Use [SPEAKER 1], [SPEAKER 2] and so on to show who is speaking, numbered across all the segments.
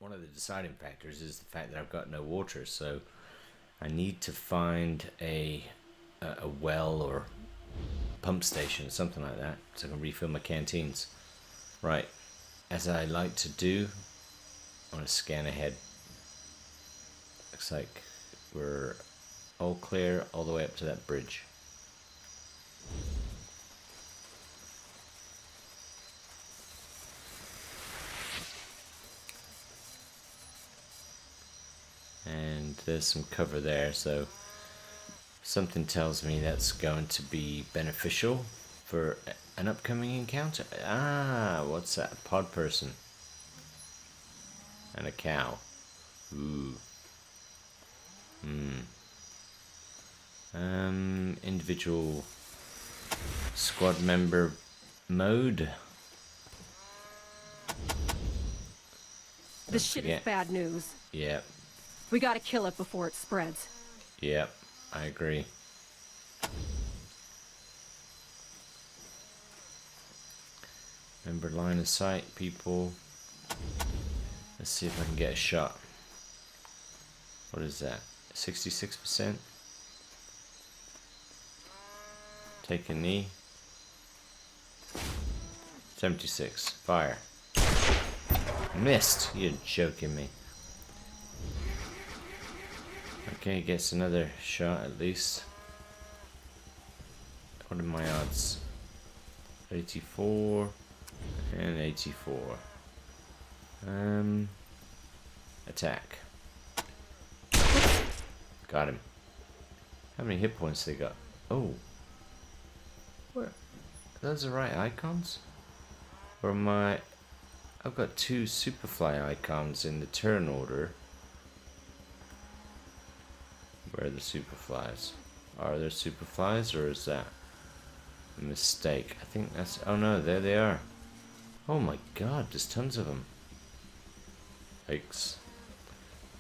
[SPEAKER 1] one of the deciding factors is the fact that I've got no water, so I need to find a well or pump station, something like that, so I can refill my canteens. Right, as I like to do, I want to scan ahead. Looks like we're all clear all the way up to that bridge. And there's some cover there, so something tells me that's going to be beneficial for an upcoming encounter. Ah, what's that? A pod person. And a cow. Ooh. Individual squad member mode.
[SPEAKER 2] This shit is bad news.
[SPEAKER 1] Yep.
[SPEAKER 2] We gotta kill it before it spreads.
[SPEAKER 1] Yep, I agree. Remember line of sight, people. Let's see if I can get a shot. What is that? 66%? Take a knee. 76. Fire. Missed. You're joking me. Okay, gets another shot at least. What are my odds? 84 and 84. Attack. Got him. How many hit points they got? Oh. Where? Are those the right icons? Or am I... I've got two Superfly icons in the turn order. Where are the Superflies? Are there Superflies, or is that a mistake? I think that's... Oh no, there they are. Oh my god, there's tons of them. Yikes.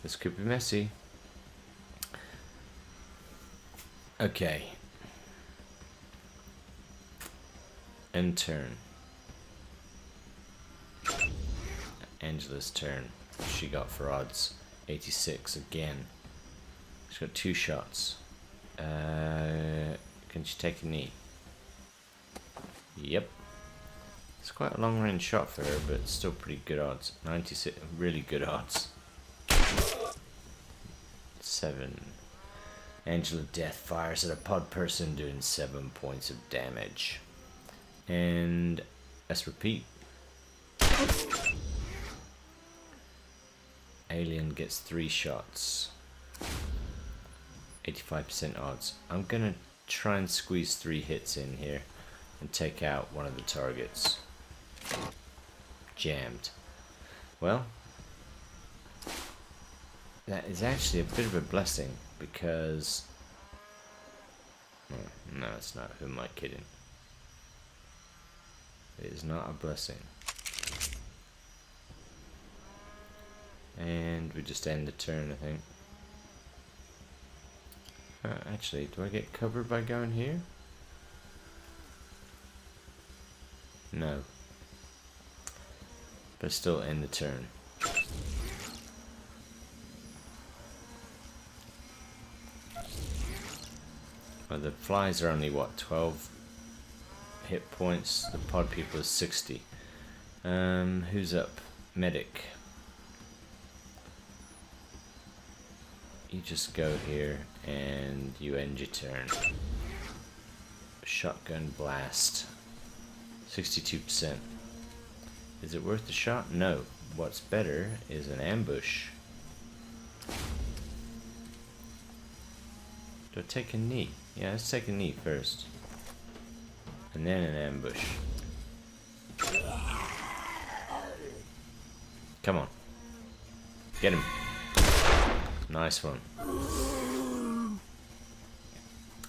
[SPEAKER 1] This could be messy. Okay. End turn. Angela's turn. What she got for odds? 86 again. She's got 2 shots. Can she take a knee? Yep. It's quite a long range shot for her, but still pretty good odds. 96, really good odds. 7. Angela Death fires at a pod person, doing 7 points of damage. And let's repeat. Alien gets 3 shots. 85% odds. I'm gonna try and squeeze 3 hits in here and take out one of the targets. Jammed. Well, that is actually a bit of a blessing because... No, it's not. Who am I kidding? It is not a blessing. And we just end the turn, I think. Actually, do I get covered by going here? No. But still end the turn. Well, the flies are only, what, 12 hit points? The pod people is 60. Who's up? Medic. You just go here and you end your turn. Shotgun blast. 62%. Is it worth the shot? No. What's better is an ambush. Do I take a knee? Yeah, let's take a knee first. And then an ambush. Come on. Get him. Nice one.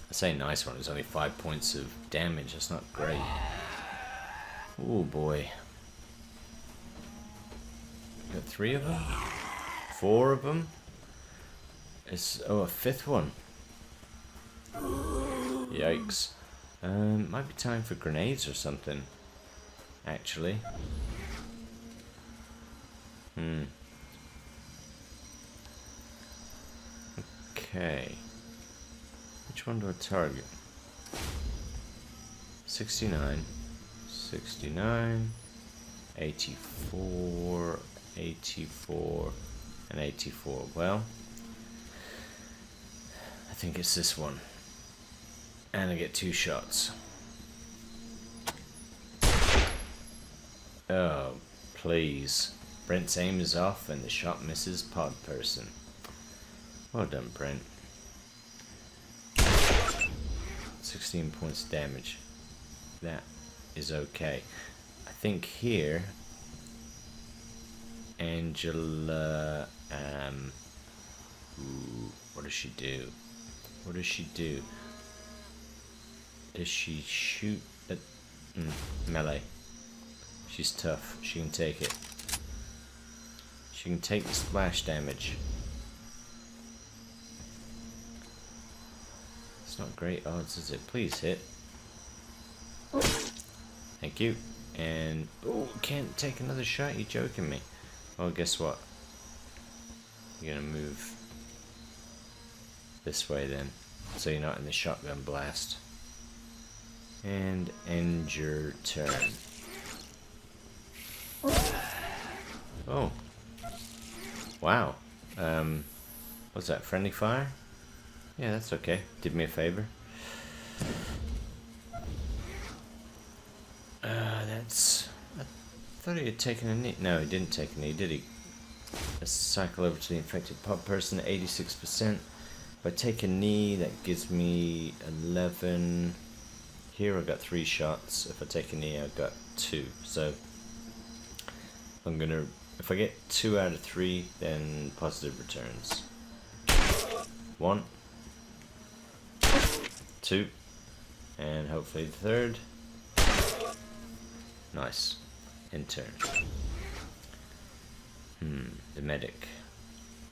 [SPEAKER 1] I say nice one, it's only 5 points of damage, that's not great. Oh boy. Got 3 of them? 4 of them? It's, oh, a 5th one. Yikes. Might be time for grenades or something, actually. Okay. Which one do I target? 69, 69, 84, 84, and 84. Well, I think it's this one. And I get 2 shots. Oh, please. Brent's aim is off and the shot misses pod person. Well done, Brent. 16 points damage. That is okay. I think here Angela ooh, what does she do? What does she do? Does she shoot at melee? She's tough. She can take it. She can take the splash damage. It's not great odds, is it? Please hit. Thank you. And oh, can't take another shot. You're joking me. Well, guess what? You're gonna move this way then, so you're not in the shotgun blast. And end your turn. Oh. Wow. What's that? Friendly fire? Yeah, that's okay. Did me a favor. That's... I thought he had taken a knee. No, he didn't take a knee, did he? Let's cycle over to the infected pod person at 86%. If I take a knee, that gives me 11. Here I got 3 shots. If I take a knee, I got 2. So I'm gonna... If I get 2 out of 3, then positive returns. 1, 2, and hopefully the 3rd. Nice. In turn. The medic.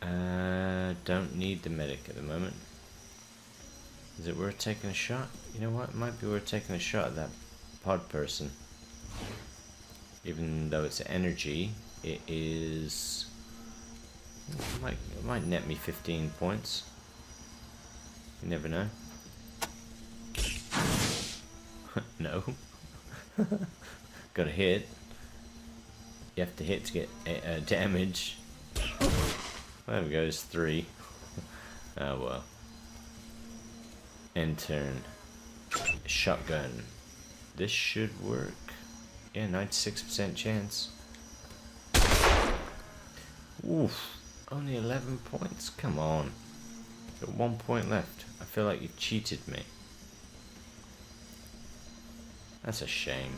[SPEAKER 1] Don't need the medic at the moment. Is it worth taking a shot? You know what? It might be worth taking a shot at that pod person. Even though it's energy, it is... It might net me 15 points. You never know. No. Gotta hit. You have to hit to get damage. There we go, it's 3. Oh well. End turn. Shotgun. This should work. Yeah, 96% chance. Oof. Only 11 points? Come on. Got 1 point left. I feel like you've cheated me. That's a shame.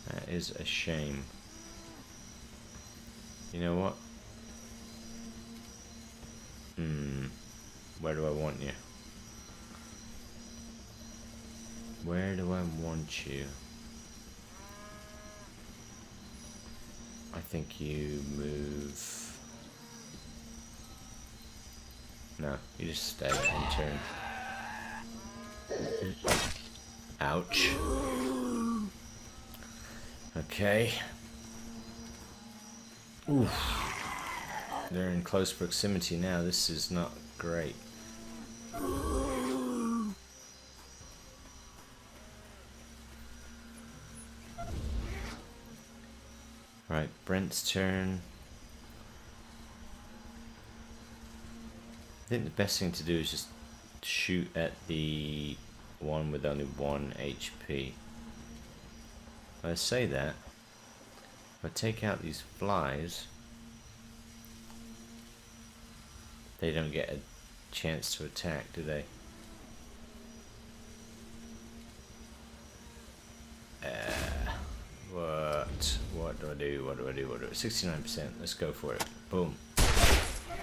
[SPEAKER 1] That is a shame. You know what? Where do I want you? Where do I want you? I think you move... No, you just stay and turn. Ouch. Okay. Oof. They're in close proximity now. This is not great. Right, Brent's turn. I think the best thing to do is just shoot at the one with only 1 HP. I say that. If I take out these flies, they don't get a chance to attack, do they? What do I do? What do I do? 69%. Let's go for it. Boom.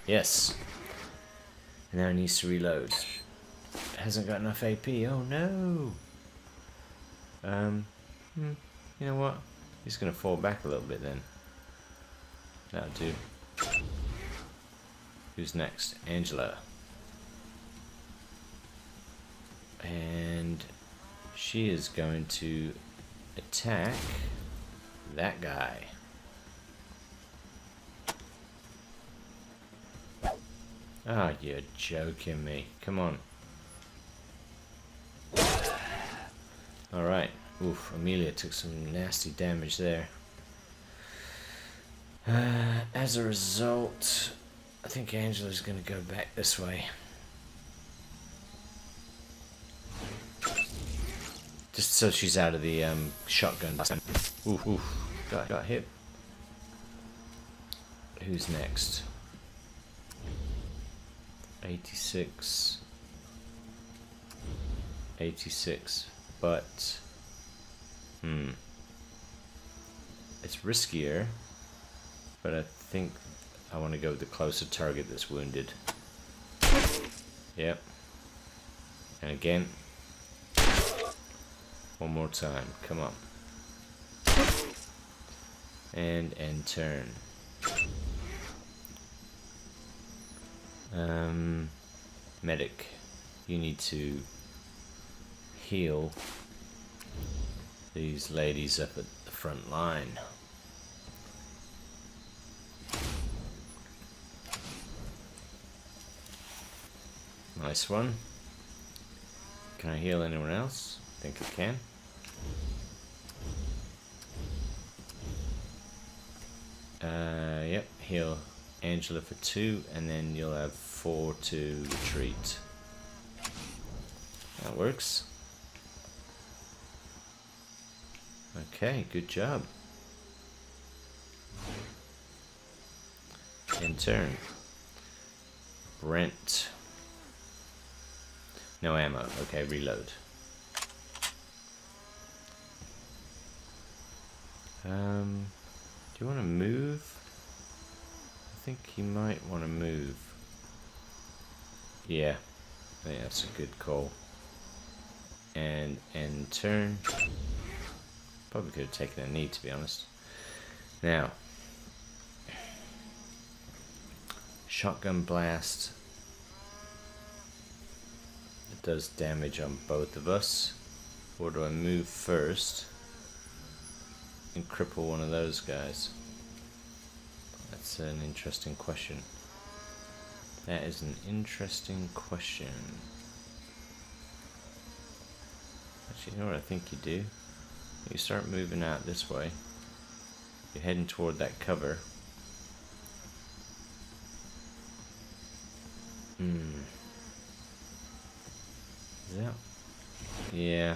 [SPEAKER 1] Yes. And now it needs to reload. It hasn't got enough AP. Oh no. You know what? He's gonna fall back a little bit then. That'll do. Who's next? Angela. And she is going to attack that guy. Ah, you're joking me. Come on. Alright. Oof, Amelia took some nasty damage there. As a result, I think Angela's gonna go back this way. Just so she's out of the shotgun. Oof, oof. Got hit. Who's next? 86. 86. But it's riskier, but I think I want to go with the closer target that's wounded. Yep. And again. One more time. Come on. And end turn. Medic, you need to heal these ladies up at the front line. Nice one. Can I heal anyone else? I think I can. Yep, heal Angela for 2, and then you'll have 4 to retreat. That works. Okay, good job. In turn. Brent. No ammo. Okay, reload. Do you want to move? I think you might want to move. Yeah, I think that's a good call. And end turn. Probably could have taken a knee, to be honest. Now, shotgun blast. It does damage on both of us. Or do I move first and cripple one of those guys? That's an interesting question. That is an interesting question. Actually, you know what I think you do? You start moving out this way. You're heading toward that cover. Is that? Yeah.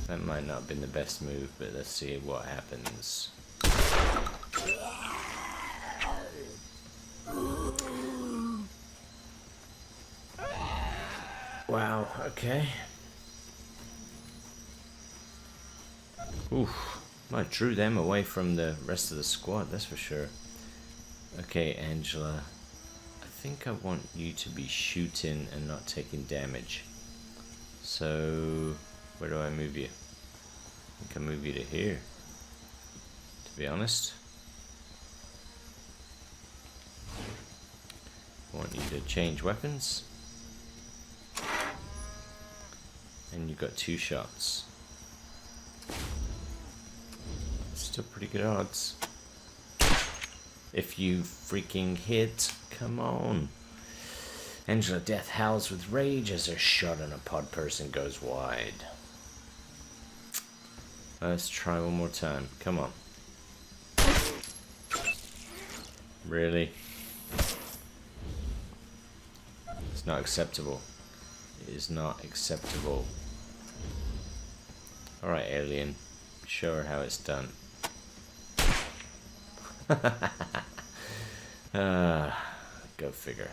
[SPEAKER 1] That might not have been the best move, but let's see what happens. Wow, okay. Oof, I drew them away from the rest of the squad, that's for sure. Okay, Angela, I think I want you to be shooting and not taking damage. So, where do I move you? I think I move you to here, to be honest. I want you to change weapons. And you've got 2 shots. Still pretty good odds. If you freaking hit, come on. Angela Death howls with rage as her shot on a pod person goes wide. Let's try one more time. Come on. Really? It's not acceptable. It is not acceptable. Alright, alien. Show her how it's done. Go figure.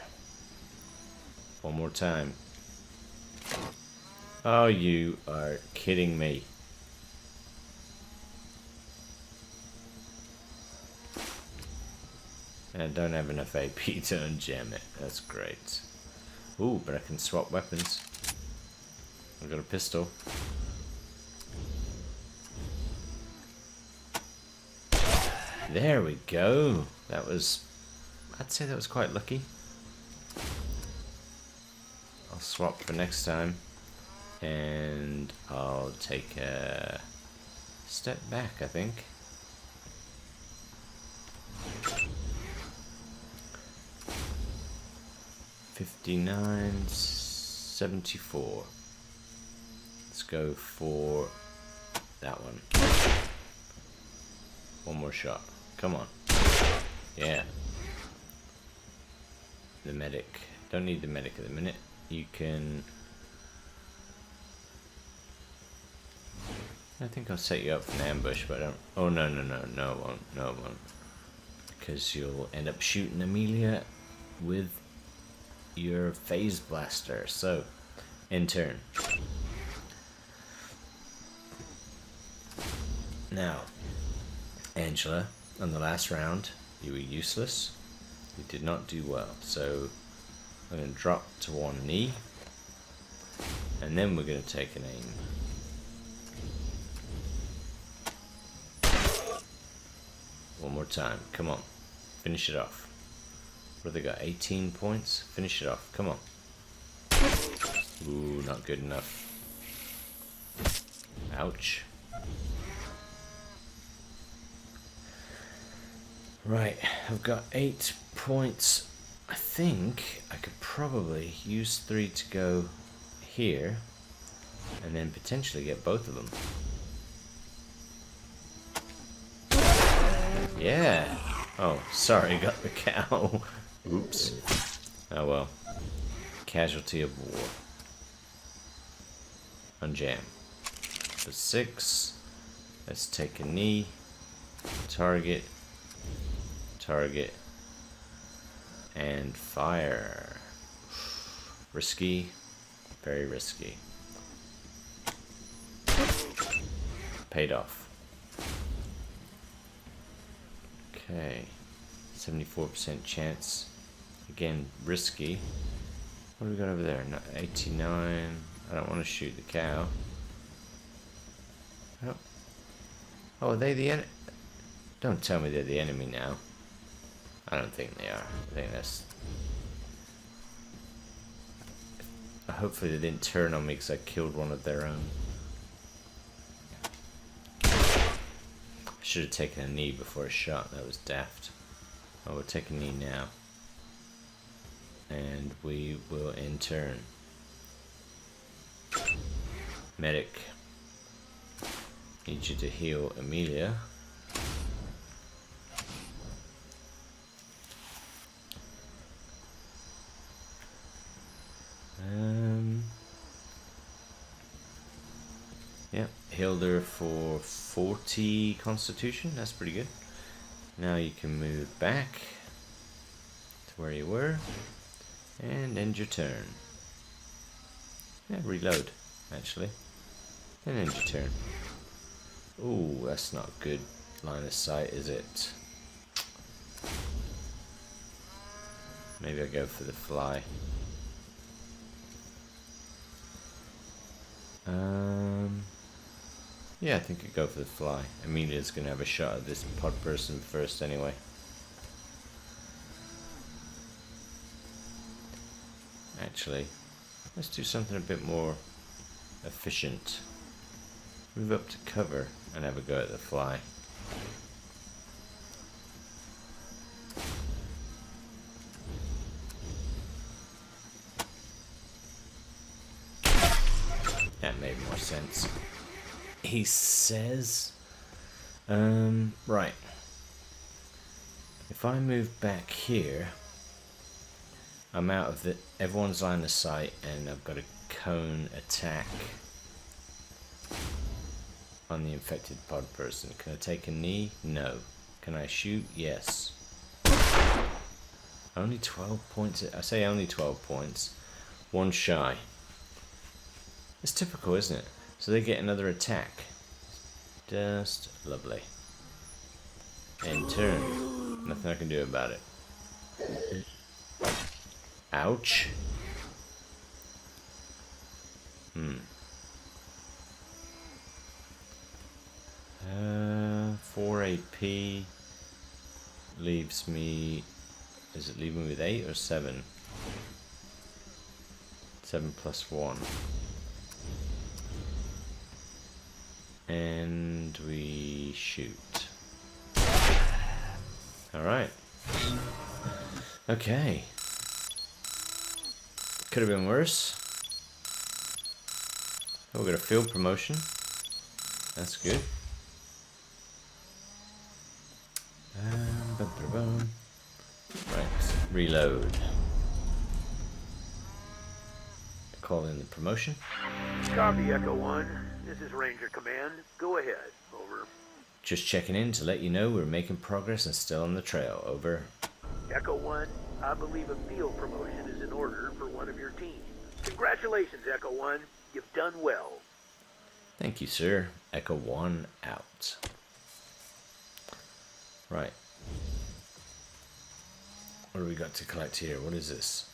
[SPEAKER 1] One more time. Oh, you are kidding me. And I don't have enough AP to unjam it. That's great. Ooh, but I can swap weapons. I've got a pistol. There we go. That was... I'd say that was quite lucky. I'll swap for next time. And I'll take a step back, I think. 59, 74. Let's go for that one. One more shot. Come on. Yeah. The medic. Don't need the medic at the minute. You can... I think I'll set you up for an ambush, but I don't... Oh, no, no, no. No, it won't. No, it won't. Because you'll end up shooting Amelia with your phase blaster. So, in turn. Now, Angela, on the last round, you were useless. You did not do well. So, I'm going to drop to one knee. And then we're going to take an aim. One more time. Come on. Finish it off. What have they got? 18 points? Finish it off. Come on. Ooh, not good enough. Ouch. Right, I've got 8 points. I think I could probably use 3 to go here and then potentially get both of them. Yeah. Oh, sorry, got the cow. Oops. Oh well. Casualty of war. Unjam. For 6. Let's take a knee. Target. Target. And fire. Risky. Very risky. Paid off. Okay. 74% chance. Again, risky. What do we got over there? 89. I don't want to shoot the cow. Oh, are they the enemy? Don't tell me they're the enemy now. I don't think they are. I think that's... Hopefully they didn't turn on me because I killed one of their own. I should have taken a knee before a shot. That was daft. Oh, we'll take a knee now. And we will in turn. Medic. Need you to heal Amelia. Yep, healed her for 40 constitution. That's pretty good. Now you can move back to where you were and end your turn. Yeah, reload actually. And end your turn. Ooh, that's not good line of sight, is it? Maybe I'll go for the fly. Yeah, I think I'd go for the fly. Amelia's gonna have a shot at this pod person first anyway. Actually, let's do something a bit more efficient. Move up to cover and have a go at the fly. That made more sense. He says, right. If I move back here, I'm out of everyone's line of sight and I've got a cone attack on the infected pod person. Can I take a knee? No. Can I shoot? Yes. Only 12 points. I say only 12 points. One shy. It's typical, isn't it? So they get another attack. Just lovely. End turn. Nothing I can do about it. Ouch. 4 AP leaves me. Does it leave me with 8 or 7? 7 plus 1. And we shoot. Alright. Okay. Could have been worse. Oh, we got a field promotion. That's good. Bum, bum, bum. Right, reload. Call in the promotion.
[SPEAKER 3] Copy, Echo 1. This is Ranger Command. Go ahead. Over.
[SPEAKER 1] Just checking in to let you know we're making progress and still on the trail. Over.
[SPEAKER 3] Echo 1, I believe a field promotion is in order for one of your teams. Congratulations, Echo 1. You've done well.
[SPEAKER 1] Thank you, sir. Echo 1 out. Right. What do we got to collect here? What is this?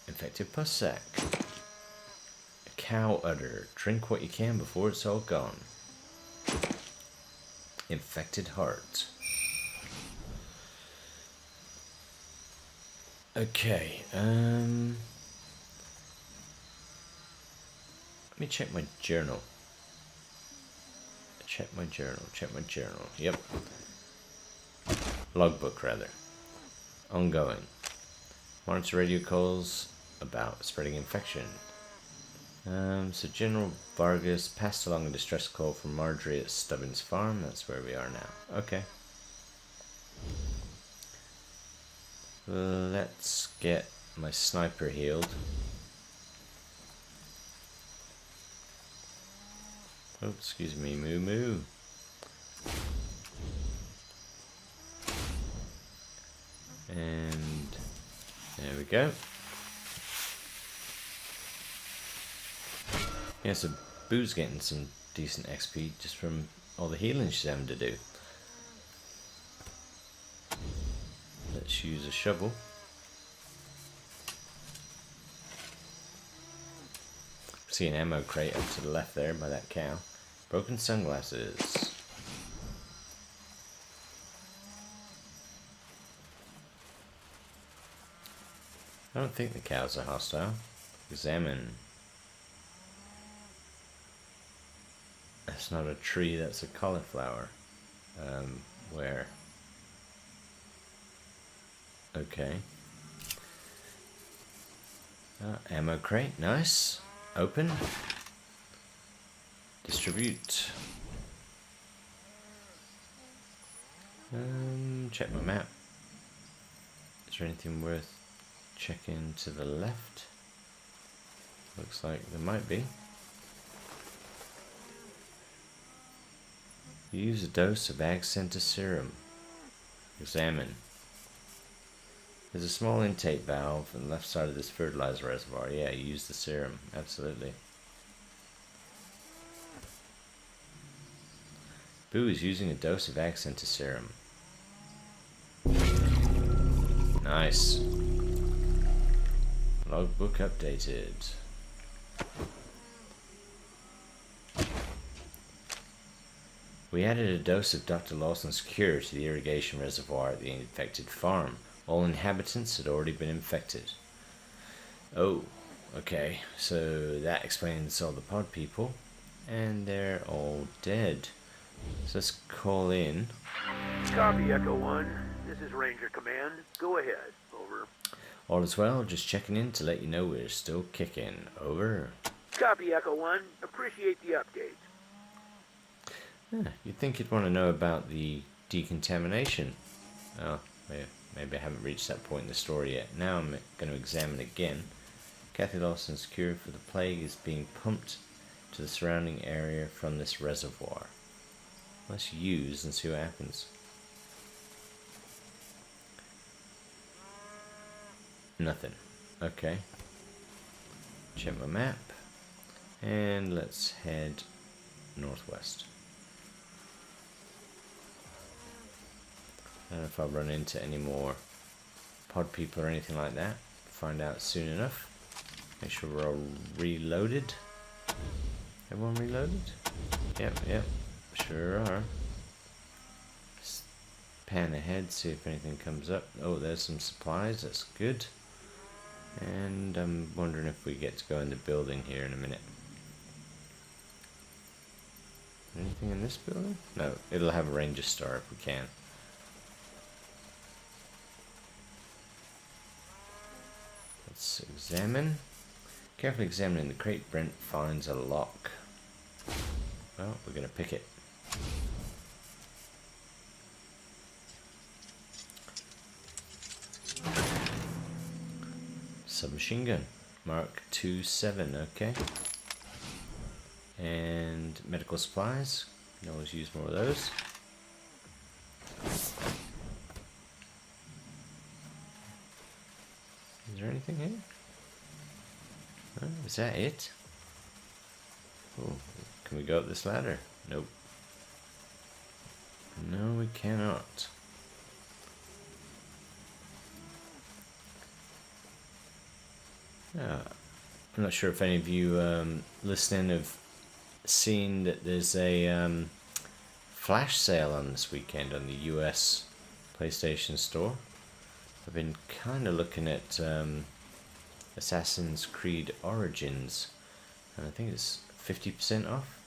[SPEAKER 1] Infected pus sac. A cow udder. Drink what you can before it's all gone. Infected heart. Okay, let me check my journal. Check my journal. Yep. Logbook, rather. Ongoing. Monitor radio calls about spreading infection. So General Vargas passed along a distress call from Marjorie at Stubbins Farm. That's where we are now. Okay. Let's get my sniper healed. Oh, excuse me, moo moo. And there we go. Yeah, so Boo's getting some decent XP just from all the healing she's having to do. Let's use a shovel. See an ammo crate up to the left there by that cow. Broken sunglasses. I don't think the cows are hostile. Examine. That's not a tree, that's a cauliflower. Where? Okay. Ammo crate, nice. Open. Distribute. Check my map. Is there anything worth checking to the left? Looks like there might be. Use a dose of Ag Center serum. Examine. There's a small intake valve on the left side of this fertilizer reservoir. Yeah, use the serum. Absolutely. Boo is using a dose of Ag Center serum. Nice. Logbook updated. We added a dose of Dr. Lawson's cure to the irrigation reservoir at the infected farm. All inhabitants had already been infected. Oh, okay. So that explains all the pod people. And they're all dead. So let's call in.
[SPEAKER 3] Copy, Echo 1. This is Ranger Command. Go ahead. Over.
[SPEAKER 1] All is well, just checking in to let you know we're still kicking. Over.
[SPEAKER 3] Copy, Echo 1. Appreciate the update.
[SPEAKER 1] Yeah, you'd think you'd want to know about the decontamination. Oh, yeah, maybe I haven't reached that point in the story yet. Now I'm going to examine again. Kathy Lawson's cure for the plague is being pumped to the surrounding area from this reservoir. Let's use and see what happens. Nothing. Okay. Check my map. And let's head northwest. I don't know if I'll run into any more pod people or anything like that. Find out soon enough. Make sure we're all reloaded. Everyone reloaded? Yep. Sure are. Just pan ahead, see if anything comes up. Oh, there's some supplies. That's good. And I'm wondering if we get to go in the building here in a minute. Anything in this building? No, it'll have a ranger star if we can. Let's examine. Carefully examining the crate, Brent finds a lock. Well, we're gonna pick it. Submachine gun. Mark 27, okay. And medical supplies. Can always use more of those. Is there anything here? Oh, is that it? Oh, can we go up this ladder? Nope. No, we cannot. I'm not sure if any of you listening have seen that there's a flash sale on this weekend on the US PlayStation Store. I've been kind of looking at Assassin's Creed Origins, and I think it's 50% off.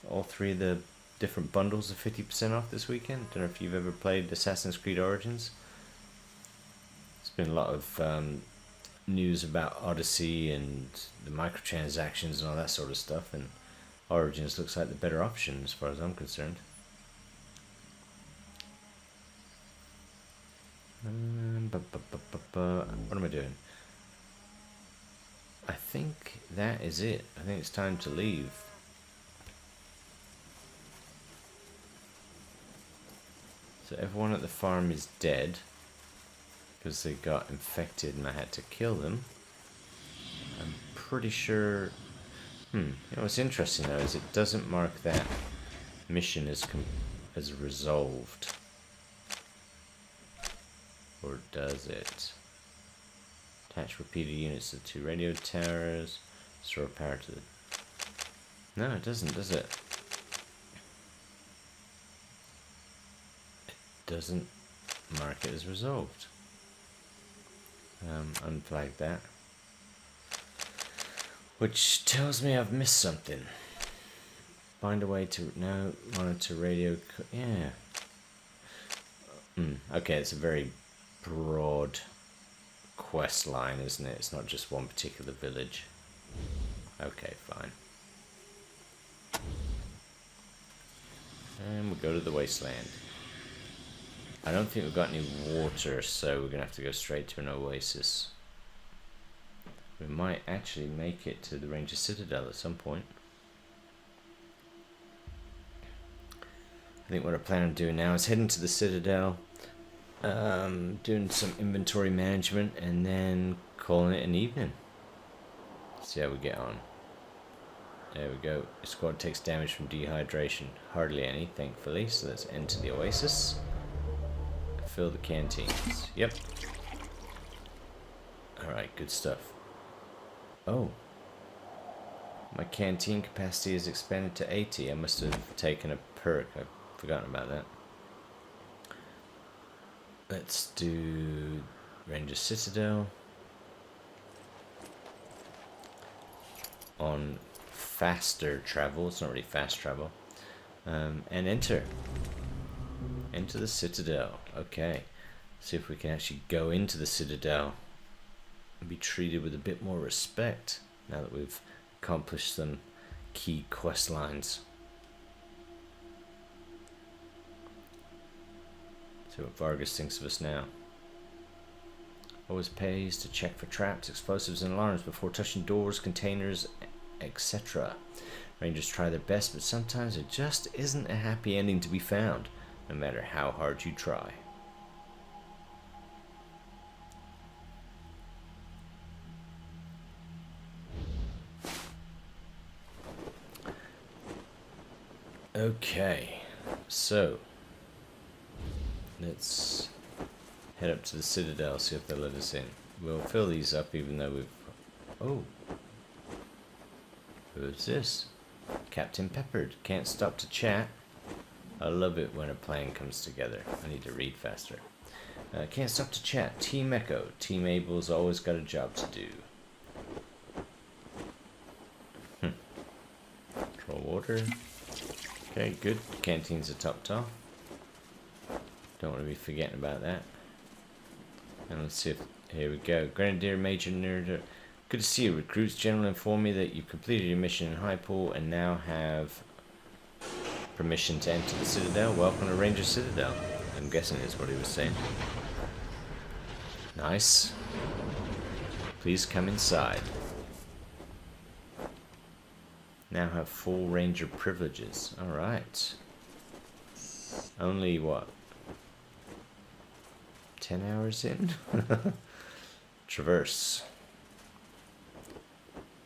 [SPEAKER 1] All three of the different bundles are 50% off this weekend. Don't know if you've ever played Assassin's Creed Origins. There's been a lot of news about Odyssey and the microtransactions and all that sort of stuff, and Origins looks like the better option as far as I'm concerned. What am I doing? I think that is it. I think it's time to leave. So everyone at the farm is dead because they got infected and I had to kill them. I'm pretty sure... You know what's interesting though is it doesn't mark that mission as resolved. Or does it? Attach repeater units to 2 radio towers. Restore power to the... No, it doesn't, does it? It doesn't mark it as resolved. Unflag that. Which tells me I've missed something. Find a way to... No, monitor radio... Yeah. Okay, it's a very broad quest line, isn't it? It's not just one particular village. Okay, fine. And we'll go to the Wasteland. I don't think we've got any water, so we're gonna have to go straight to an oasis. We might actually make it to the Ranger Citadel at some point. I think what I plan on doing now is heading to the Citadel, doing some inventory management, and then calling it an evening. See how we get on. There we go. The squad takes damage from dehydration. Hardly any, thankfully. So let's enter the oasis. Fill the canteens. Yep. Alright, good stuff. Oh. My canteen capacity is expanded to 80. I must have taken a perk. I've forgotten about that. Let's do Ranger Citadel. On faster travel. It's not really fast travel. And enter. Enter the Citadel. Okay. See if we can actually go into the Citadel and be treated with a bit more respect now that we've accomplished some key quest lines. See what Vargas thinks of us now. Always pays to check for traps, explosives, and alarms before touching doors, containers, etc. Rangers try their best, but sometimes there just isn't a happy ending to be found, no matter how hard you try. Okay, so let's head up to the Citadel, see if they'll let us in. We'll fill these up even though we've... Oh! Who's this? Captain Peppered. Can't stop to chat. I love it when a plan comes together. I need to read faster. Can't stop to chat. Team Echo. Team Abel's always got a job to do. Control water. Okay, good. Canteens are topped off. Don't want to be forgetting about that. And let's see if Here we go. Grenadier Major Nerd. Good to see you. Recruits General informed me that you completed your mission in Highpool and now have permission to enter the Citadel. Welcome to Ranger Citadel. I'm guessing is what he was saying. Nice. Please come inside. Now have full Ranger privileges. Alright. Only what? 10 hours in? Traverse.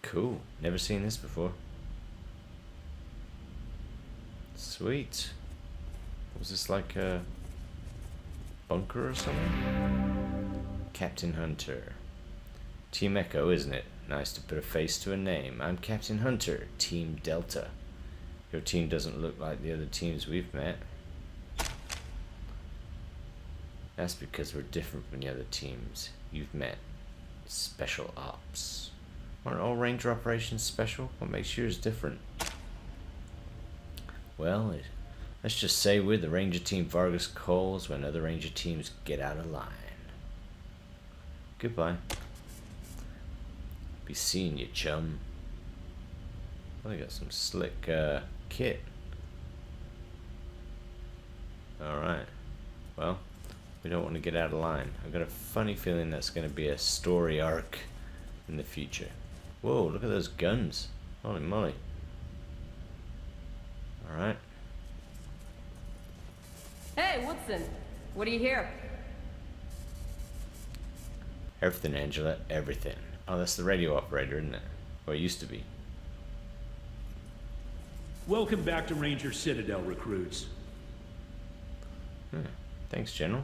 [SPEAKER 1] Cool. Never seen this before. Sweet. Was this like a bunker or something? Captain Hunter. Team Echo, isn't it? Nice to put a face to a name. I'm Captain Hunter, Team Delta. Your team doesn't look like the other teams we've met. That's because we're different from the other teams you've met. Special ops. Aren't all Ranger operations special? What makes yours different? Well, let's just say we're the Ranger team Vargas calls when other Ranger teams get out of line. Goodbye. Be seeing you, chum. Oh, they got some slick kit. Alright. Well, we don't want to get out of line. I've got a funny feeling that's going to be a story arc in the future. Whoa, look at those guns. Holy moly. Alright.
[SPEAKER 2] Hey, Woodson. What do you hear?
[SPEAKER 1] Everything, Angela. Everything. Oh, that's the radio operator, isn't it? Or it used to be.
[SPEAKER 4] Welcome back to Ranger Citadel, recruits.
[SPEAKER 1] Thanks, General.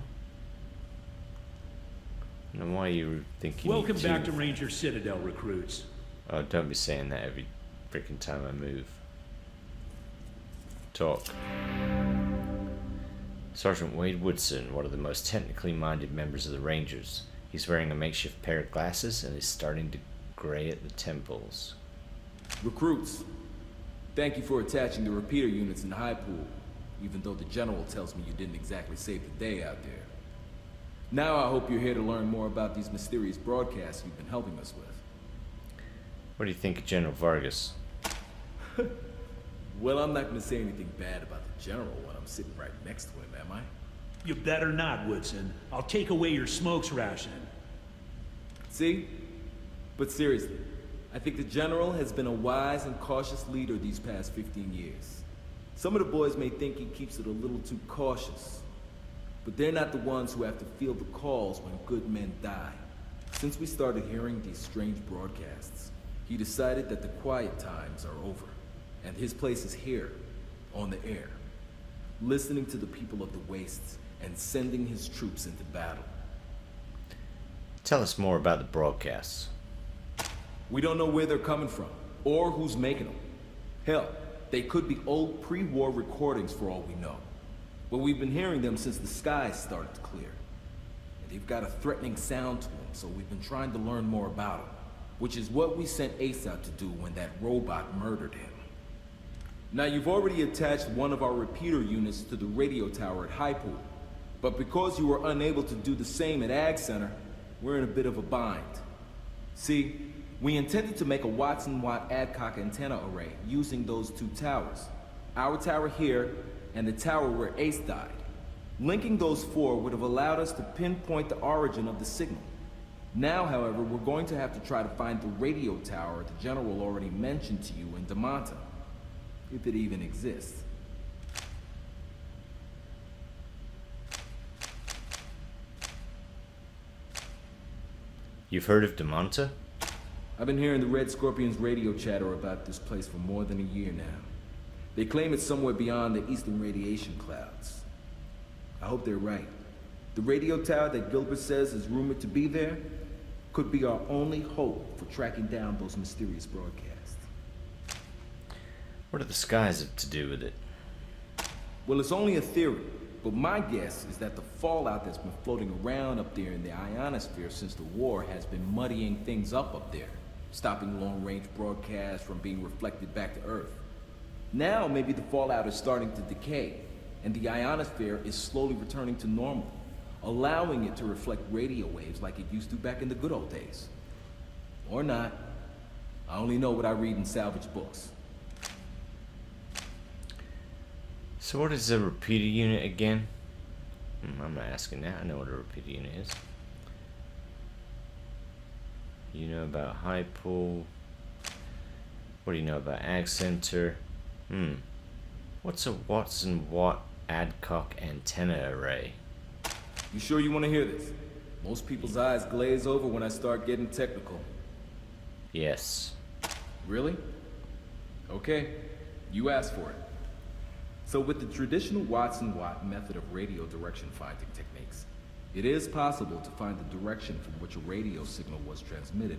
[SPEAKER 1] I don't know why you think you
[SPEAKER 4] Welcome
[SPEAKER 1] need to.
[SPEAKER 4] back to Ranger Citadel, recruits.
[SPEAKER 1] Oh, don't be saying that every freaking time I move. Talk. Sergeant Wade Woodson, one of the most technically minded members of the Rangers. He's wearing a makeshift pair of glasses and is starting to gray at the temples.
[SPEAKER 5] Recruits, thank you for attaching the repeater units in Highpool, even though the General tells me you didn't exactly save the day out there. Now I hope you're here to learn more about these mysterious broadcasts you've been helping us with.
[SPEAKER 1] What do you think of General Vargas?
[SPEAKER 5] Well, I'm not going to say anything bad about the General when I'm sitting right next to him, am I?
[SPEAKER 4] You better not, Woodson. I'll take away your smokes ration.
[SPEAKER 5] See? But seriously, I think the General has been a wise and cautious leader these past 15 years. Some of the boys may think he keeps it a little too cautious, but they're not the ones who have to feel the calls when good men die. Since we started hearing these strange broadcasts, he decided that the quiet times are over, and his place is here, on the air, listening to the people of the Wastes and sending his troops into battle.
[SPEAKER 1] Tell us more about the broadcasts.
[SPEAKER 5] We don't know where they're coming from, or who's making them. Hell, they could be old pre-war recordings for all we know. But we've been hearing them since the skies started to clear. And they've got a threatening sound to them, so we've been trying to learn more about them. Which is what we sent Ace out to do when that robot murdered him. Now, you've already attached one of our repeater units to the radio tower at Highpool. But because you were unable to do the same at Ag Center, we're in a bit of a bind. See, we intended to make a Watson-Watt Adcock antenna array using those two towers. Our tower here, and the tower where Ace died. Linking those four would have allowed us to pinpoint the origin of the signal. Now, however, we're going to have to try to find the radio tower the General already mentioned to you in Damanta. If it even exists.
[SPEAKER 1] You've heard of Damanta?
[SPEAKER 5] I've been hearing the Red Scorpions radio chatter about this place for more than a year now. They claim it's somewhere beyond the eastern radiation clouds. I hope they're right. The radio tower that Gilbert says is rumored to be there could be our only hope for tracking down those mysterious broadcasts.
[SPEAKER 1] What do the skies have to do with it?
[SPEAKER 5] Well, it's only a theory, but my guess is that the fallout that's been floating around up there in the ionosphere since the war has been muddying things up there, stopping long-range broadcasts from being reflected back to Earth. Now, maybe the fallout is starting to decay, and the ionosphere is slowly returning to normal. allowing it to reflect radio waves like it used to back in the good old days. Or not. I only know what I read in salvage books.
[SPEAKER 1] So what is a repeater unit again? I'm not asking that. I know what a repeater unit is. You know about high pull. What do you know about ag center? What's a Watson Watt Adcock antenna array?
[SPEAKER 5] You sure you want to hear this? Most people's eyes glaze over when I start getting technical.
[SPEAKER 1] Yes.
[SPEAKER 5] Really? Okay, you asked for it. So with the traditional Watson-Watt method of radio direction finding techniques, it is possible to find the direction from which a radio signal was transmitted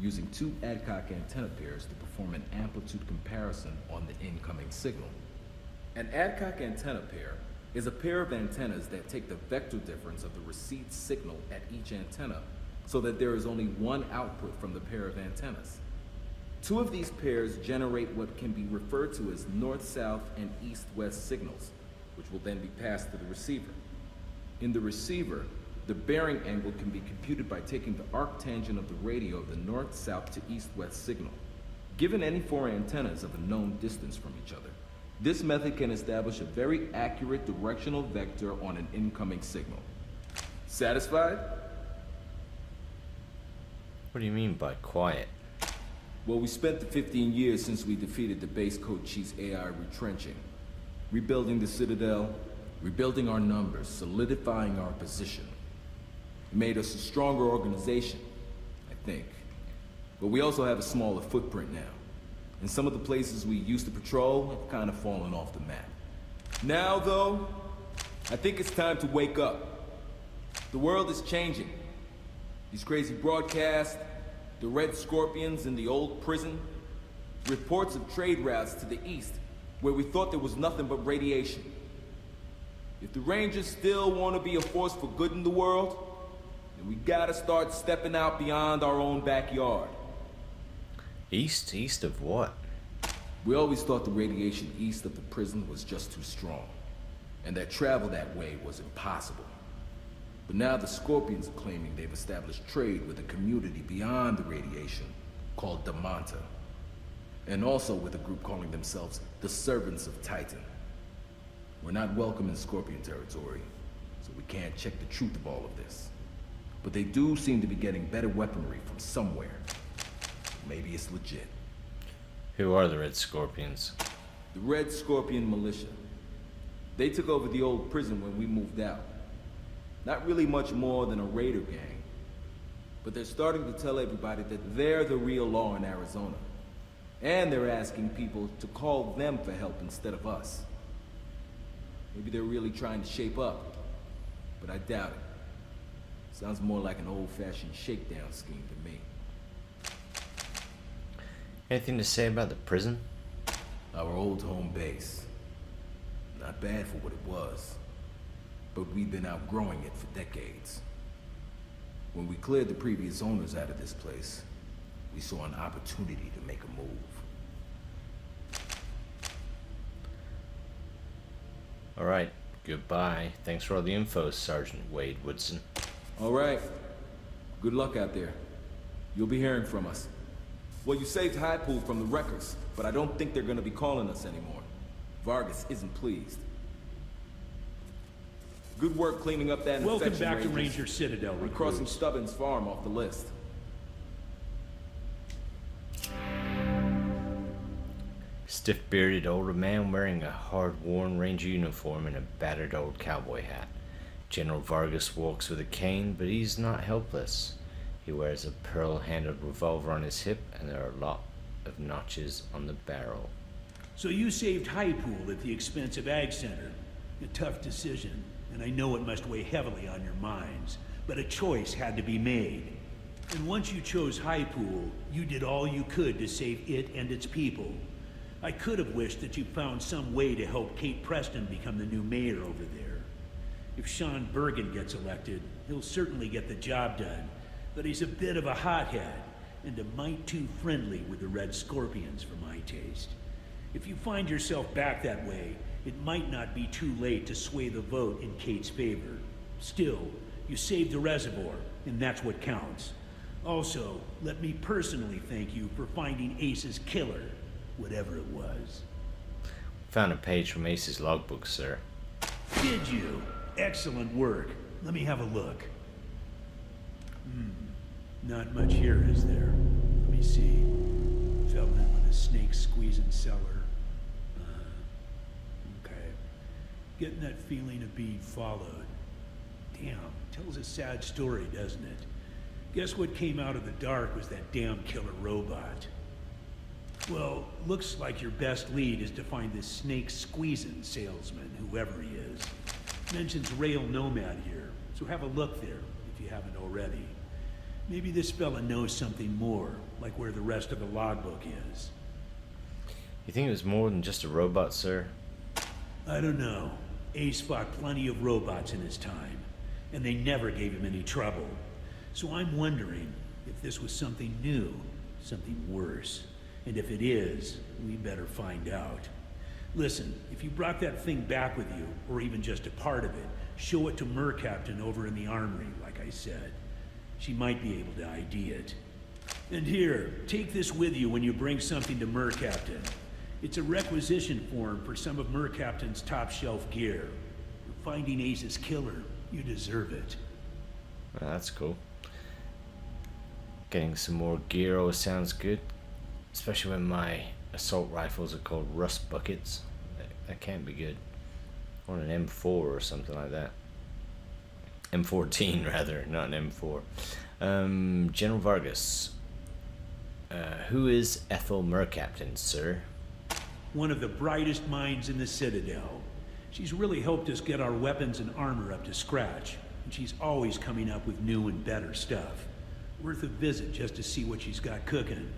[SPEAKER 5] using two Adcock antenna pairs to perform an amplitude comparison on the incoming signal. An Adcock antenna pair is a pair of antennas that take the vector difference of the received signal at each antenna so that there is only one output from the pair of antennas. Two of these pairs generate what can be referred to as north-south and east-west signals, which will then be passed to the receiver. In the receiver, the bearing angle can be computed by taking the arctangent of the radio of the north-south to east-west signal. Given any four antennas of a known distance from each other, this method can establish a very accurate directional vector on an incoming signal. Satisfied?
[SPEAKER 1] What do you mean by quiet?
[SPEAKER 5] Well, we spent the 15 years since we defeated the base code chief's AI retrenching, rebuilding the Citadel, rebuilding our numbers, solidifying our position. It made us a stronger organization, I think. But we also have a smaller footprint now. And some of the places we used to patrol have kind of fallen off the map. Now, though, I think it's time to wake up. The world is changing. These crazy broadcasts, the Red Scorpions in the old prison, reports of trade routes to the east where we thought there was nothing but radiation. If the Rangers still want to be a force for good in the world, then we gotta start stepping out beyond our own backyard.
[SPEAKER 1] East? East of what?
[SPEAKER 5] We always thought the radiation east of the prison was just too strong, and that travel that way was impossible. But now the Scorpions are claiming they've established trade with a community beyond the radiation called Damanta, and also with a group calling themselves the Servants of Titan. We're not welcome in Scorpion territory, so we can't check the truth of all of this. But they do seem to be getting better weaponry from somewhere. Maybe it's legit.
[SPEAKER 1] Who are the Red Scorpions?
[SPEAKER 5] The Red Scorpion Militia. They took over the old prison when we moved out. Not really much more than a raider gang. But they're starting to tell everybody that they're the real law in Arizona. And they're asking people to call them for help instead of us. Maybe they're really trying to shape up, but I doubt it. Sounds more like an old-fashioned shakedown scheme to me.
[SPEAKER 1] Anything to say about the prison?
[SPEAKER 5] Our old home base. Not bad for what it was, but we've been outgrowing it for decades. When we cleared the previous owners out of this place, we saw an opportunity to make a move.
[SPEAKER 1] All right, goodbye. Thanks for all the info, Sergeant Wade Woodson.
[SPEAKER 5] All right. Good luck out there. You'll be hearing from us. Well, you saved Highpool from the wreckers, but I don't think they're gonna be calling us anymore. Vargas isn't pleased. Good work cleaning up that infection.
[SPEAKER 4] Welcome back to
[SPEAKER 5] Rangers.
[SPEAKER 4] Ranger Citadel,
[SPEAKER 5] We're crossing
[SPEAKER 4] recruits.
[SPEAKER 5] Stubbins Farm off the list.
[SPEAKER 1] Stiff-bearded older man wearing a hard-worn Ranger uniform and a battered old cowboy hat. General Vargas walks with a cane, but he's not helpless. He wears a pearl-handled revolver on his hip, and there are a lot of notches on the barrel.
[SPEAKER 4] So you saved Highpool at the expense of Ag Center. A tough decision, and I know it must weigh heavily on your minds, but a choice had to be made. And once you chose Highpool, you did all you could to save it and its people. I could have wished that you found some way to help Kate Preston become the new mayor over there. If Sean Bergen gets elected, he'll certainly get the job done, but he's a bit of a hothead, and a mite too friendly with the Red Scorpions for my taste. If you find yourself back that way, it might not be too late to sway the vote in Kate's favor. Still, you saved the reservoir, and that's what counts. Also, let me personally thank you for finding Ace's killer, whatever it was.
[SPEAKER 1] Found a page from Ace's logbook, sir.
[SPEAKER 4] Did you? Excellent work. Let me have a look. Not much here, is there? Let me see. Fell in with a snake squeezing cellar. Okay. Getting that feeling of being followed. Damn, tells a sad story, doesn't it? Guess what came out of the dark was that damn killer robot. Well, looks like your best lead is to find this snake squeezing salesman, whoever he is. Mentions Rail Nomad here, so have a look there if you haven't already. Maybe this fella knows something more, like where the rest of the logbook is.
[SPEAKER 1] You think it was more than just a robot, sir?
[SPEAKER 4] I don't know. Ace fought plenty of robots in his time, and they never gave him any trouble. So I'm wondering if this was something new, something worse. And if it is, we better find out. Listen, if you brought that thing back with you, or even just a part of it, show it to Mercaptain over in the armory, like I said. She might be able to ID it. And here, take this with you when you bring something to Mercaptain. It's a requisition form for some of Mercaptain's top shelf gear. For finding Ace's killer, you deserve it.
[SPEAKER 1] Well, that's cool. Getting some more gear always sounds good. Especially when my assault rifles are called rust buckets. That can't be good. Or an M4 or something like that. M14 rather, not an M4. General Vargas. Who is Ethel Mercaptain, sir?
[SPEAKER 4] One of the brightest minds in the Citadel. She's really helped us get our weapons and armor up to scratch. And she's always coming up with new and better stuff. Worth a visit just to see what she's got cooking.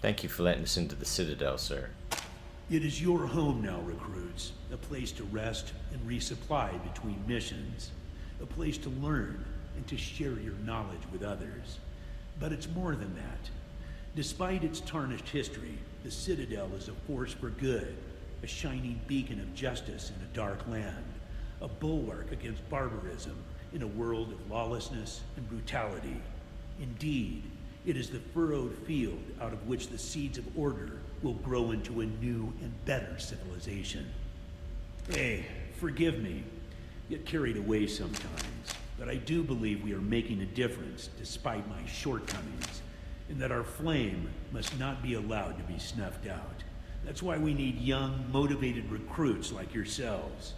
[SPEAKER 1] Thank you for letting us into the Citadel, sir.
[SPEAKER 4] It is your home now, recruits. A place to rest and resupply between missions. A place to learn and to share your knowledge with others. But it's more than that. Despite its tarnished history, the Citadel is a force for good. A shining beacon of justice in a dark land. A bulwark against barbarism in a world of lawlessness and brutality. Indeed, it is the furrowed field out of which the seeds of order will grow into a new and better civilization. Hey, forgive me, get carried away sometimes, but I do believe we are making a difference despite my shortcomings, and that our flame must not be allowed to be snuffed out. That's why we need young, motivated recruits like yourselves.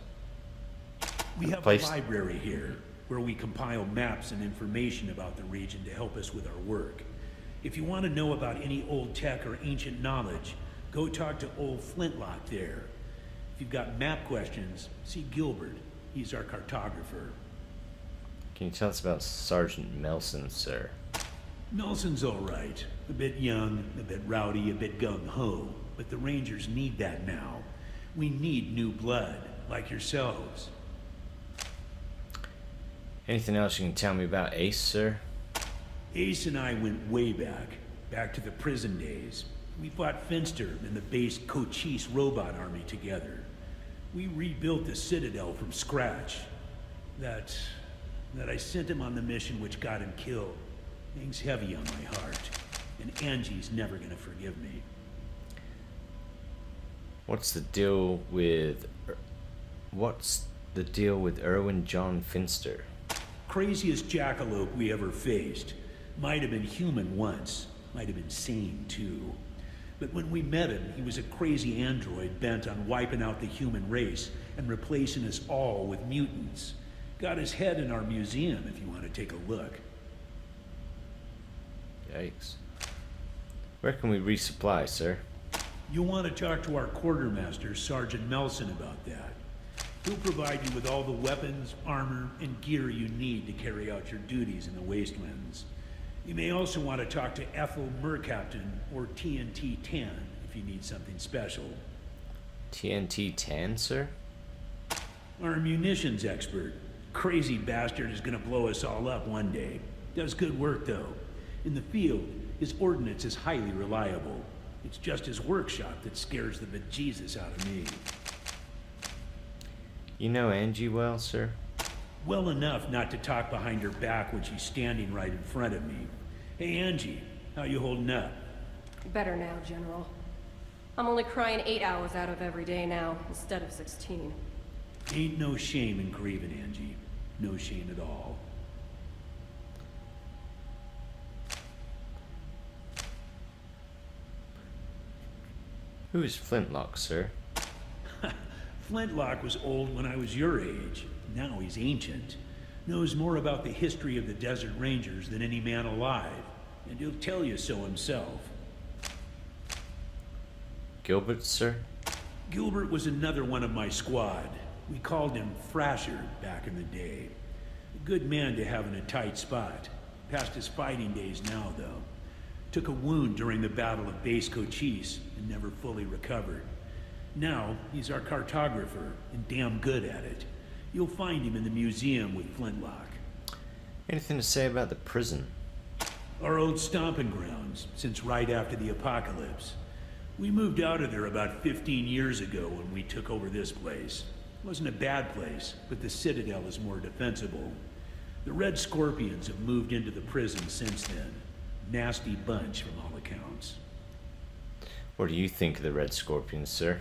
[SPEAKER 4] We have a library here, where we compile maps and information about the region to help us with our work. If you want to know about any old tech or ancient knowledge, go talk to old Flintlock there. If you've got map questions, see Gilbert. He's our cartographer.
[SPEAKER 1] Can you tell us about Sergeant Melson, sir?
[SPEAKER 4] Nelson's all right. A bit young, a bit rowdy, a bit gung-ho. But the Rangers need that now. We need new blood, like yourselves.
[SPEAKER 1] Anything else you can tell me about Ace, sir?
[SPEAKER 4] Ace and I went way back to the prison days. We fought Finster and the base Cochise robot army together. We rebuilt the Citadel from scratch. That I sent him on the mission which got him killed. Hangs heavy on my heart. And Angie's never gonna forgive me.
[SPEAKER 1] What's the deal with Erwin John Finster?
[SPEAKER 4] Craziest jackalope we ever faced. Might have been human once. Might have been sane too. But when we met him, he was a crazy android bent on wiping out the human race and replacing us all with mutants. Got his head in our museum if you want to take a look.
[SPEAKER 1] Yikes. Where can we resupply, sir?
[SPEAKER 4] You'll want to talk to our quartermaster, Sergeant Melson, about that. He'll provide you with all the weapons, armor, and gear you need to carry out your duties in the Wastelands. You may also want to talk to Ethel Mercaptain or TNT-10 if you need something special.
[SPEAKER 1] TNT-10, sir?
[SPEAKER 4] Our munitions expert. Crazy bastard is going to blow us all up one day. Does good work, though. In the field, his ordnance is highly reliable. It's just his workshop that scares the bejesus out of me.
[SPEAKER 1] You know Angie well, sir?
[SPEAKER 4] Well enough not to talk behind her back when she's standing right in front of me. Hey, Angie, how you holding up?
[SPEAKER 2] Better now, General. I'm only crying 8 hours out of every day now, instead of 16.
[SPEAKER 4] Ain't no shame in grieving, Angie. No shame at all.
[SPEAKER 1] Who is Flintlock, sir?
[SPEAKER 4] Flintlock was old when I was your age. Now he's ancient. Knows more about the history of the Desert Rangers than any man alive. And he'll tell you so himself.
[SPEAKER 1] Gilbert, sir?
[SPEAKER 4] Gilbert was another one of my squad. We called him Thrasher back in the day. A good man to have in a tight spot. Past his fighting days now, though. Took a wound during the Battle of Base Cochise and never fully recovered. Now, he's our cartographer and damn good at it. You'll find him in the museum with Flintlock.
[SPEAKER 1] Anything to say about the prison?
[SPEAKER 4] Our old stomping grounds, since right after the apocalypse. We moved out of there about 15 years ago when we took over this place. Wasn't a bad place, but the Citadel is more defensible. The Red Scorpions have moved into the prison since then. Nasty bunch from all accounts.
[SPEAKER 1] What do you think of the Red Scorpions, sir?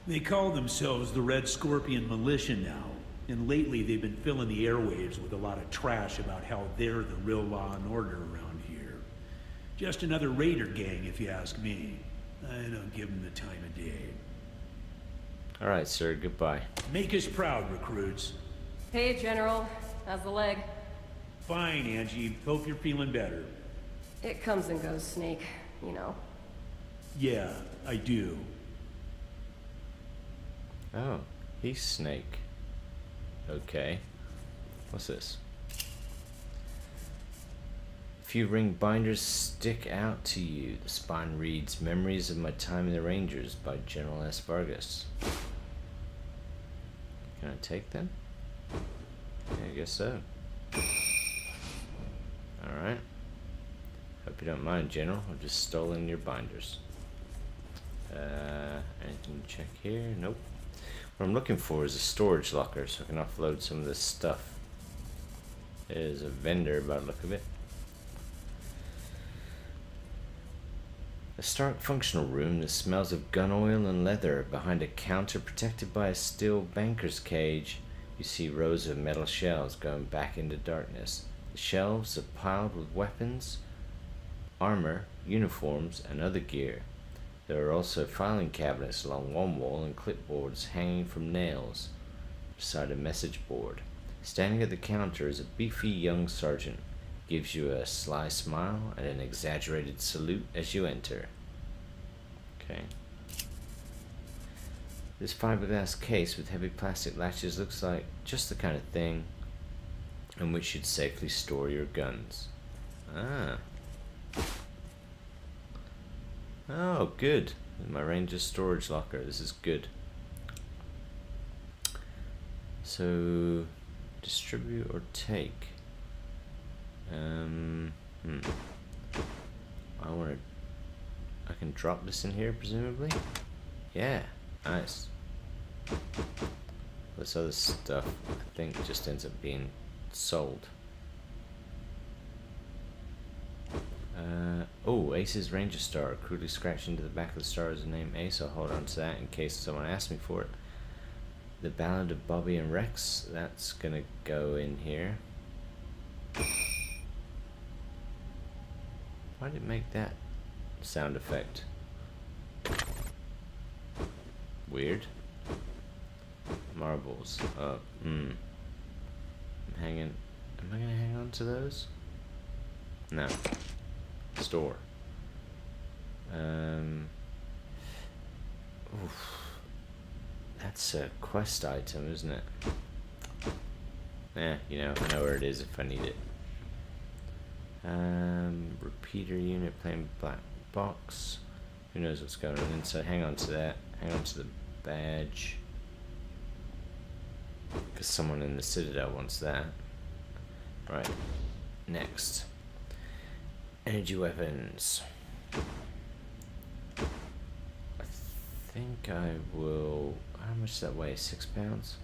[SPEAKER 4] They call themselves the Red Scorpion Militia now, and lately they've been filling the airwaves with a lot of trash about how they're the real law and order around here. Just another raider gang, if you ask me. I don't give them the time of day.
[SPEAKER 1] Alright, sir, goodbye.
[SPEAKER 4] Make us proud, recruits.
[SPEAKER 2] Hey, General. How's the leg?
[SPEAKER 4] Fine, Angie. Hope you're feeling better.
[SPEAKER 2] It comes and goes, Snake. You know.
[SPEAKER 4] Yeah, I do.
[SPEAKER 1] Oh, he's Snake. Okay. What's this? Few ring binders stick out to you. The spine reads, Memories of My Time in the Rangers by General S. Vargas. Can I take them? Yeah, I guess so. Alright. Hope you don't mind, General. I've just stolen your binders. Anything to check here? Nope. What I'm looking for is a storage locker so I can offload some of this stuff. There's a vendor by the look of it. A stark functional room that smells of gun oil and leather. Behind a counter protected by a steel banker's cage, you see rows of metal shelves going back into darkness. The shelves are piled with weapons, armor, uniforms, and other gear. There are also filing cabinets along one wall and clipboards hanging from nails beside a message board. Standing at the counter is a beefy young sergeant. Gives you a sly smile and an exaggerated salute as you enter. Okay. This fiberglass case with heavy plastic latches looks like just the kind of thing in which you'd safely store your guns. Ah. Oh, good. My Ranger's storage locker. This is good. So, distribute or take? I can drop this in here, presumably? Yeah, nice. This other stuff, I think, just ends up being sold. Oh, Ace's Ranger Star. Crudely scratched into the back of the star is the name Ace. I'll hold on to that in case someone asks me for it. The Ballad of Bobby and Rex. That's gonna go in here. Why did it make that sound effect? Weird. Marbles. I'm hanging. Am I gonna hang on to those? No. Store. Oof. That's a quest item, isn't it? You know, I know where it is if I need it. Repeater unit, plain black box. Who knows what's going on inside? Hang on to that. Hang on to the badge. Because someone in the Citadel wants that. Right. Next. Energy weapons. I think I will. How much does that weigh? 6 pounds?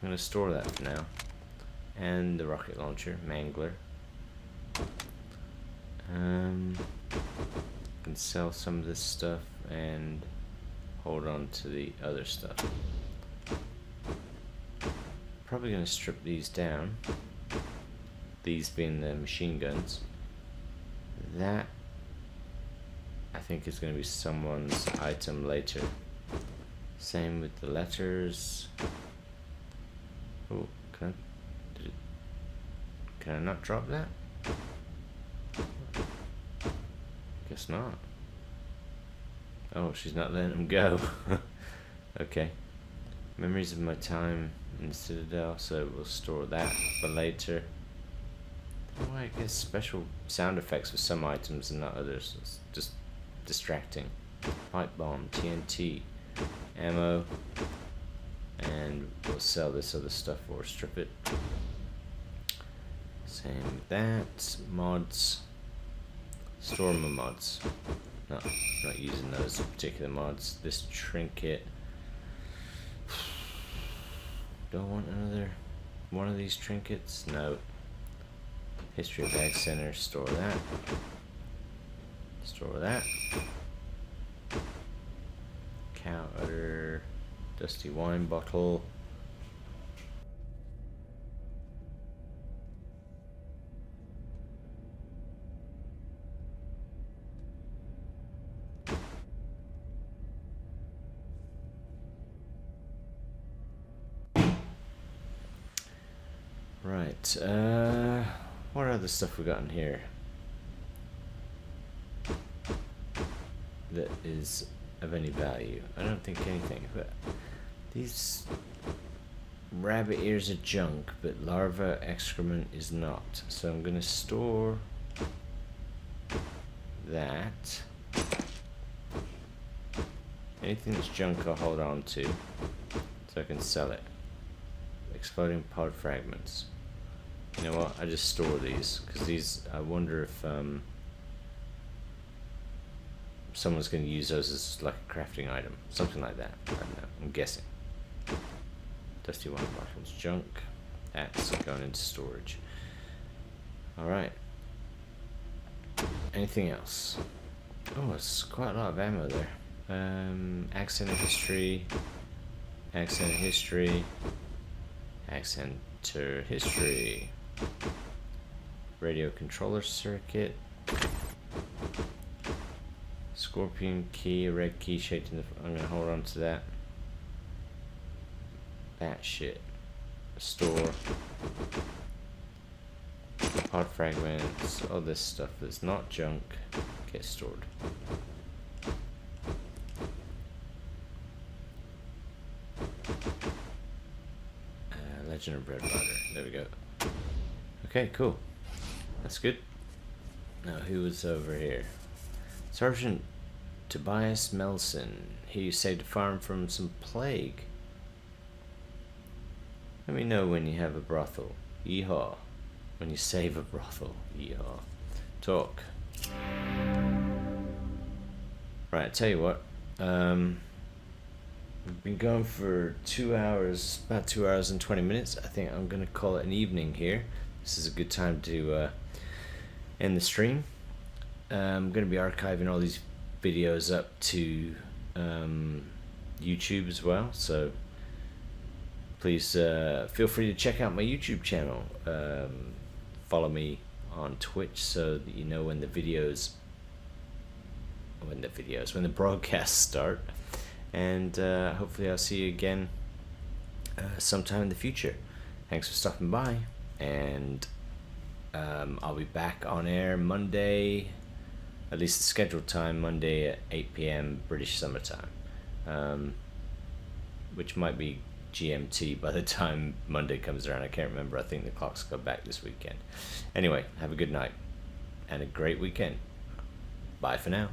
[SPEAKER 1] I'm going to store that for now. And the rocket launcher, Mangler. Can sell some of this stuff and hold on to the other stuff. Probably going to strip these down. These being the machine guns. That I think is going to be someone's item later. Same with the letters. Oh, can I not drop that? Guess not. Oh, she's not letting him go. Okay. Memories of my time in the Citadel, so we'll store that for later. Oh, I guess special sound effects for some items and not others. It's just distracting. Pipe bomb, TNT, ammo, and we'll sell this other stuff or strip it. Same with that. Mods. Store my mods. No, not using those particular mods. This trinket. Do I want another one of these trinkets? No. History of Ag Center. Store that. Store that. Cow udder. Dusty wine bottle. Right, what other stuff we got in here that is of any value? I don't think anything, but these rabbit ears are junk, but larva excrement is not. So I'm gonna store that. Anything that's junk I'll hold on to so I can sell it. Exploding pod fragments. You know what? I just store these because these. I wonder if someone's going to use those as like a crafting item, something like that. I don't know. I'm guessing. Dusty wine bottles, junk. That's going into storage. All right. Anything else? Oh, it's quite a lot of ammo there. Accent history. Accent history. Accenter history. Radio controller circuit. Scorpion key, a red key shaped in the. I'm gonna hold on to that. That shit. Store. Pod fragments. All this stuff that's not junk gets stored. Legend of Bread Butter. There we go. Okay, cool. That's good. Now, who was over here? Sergeant Tobias Melson. He saved a farm from some plague. Let me know when you have a brothel. Yeehaw. When you save a brothel. Yeehaw. Talk. Right, I tell you what. We've been going for 2 hours, about 2 hours and 20 minutes. I think I'm going to call it an evening here. This is a good time to end the stream. I'm going to be archiving all these videos up to YouTube as well. So please feel free to check out my YouTube channel. Follow me on Twitch so that you know when the broadcasts start. And hopefully I'll see you again sometime in the future. Thanks for stopping by, and I'll be back on air Monday, at least the scheduled time, Monday at 8 p.m. British Summer Time, which might be GMT by the time Monday comes around. I can't remember. I think the clocks go back this weekend. Anyway, have a good night and a great weekend. Bye for now.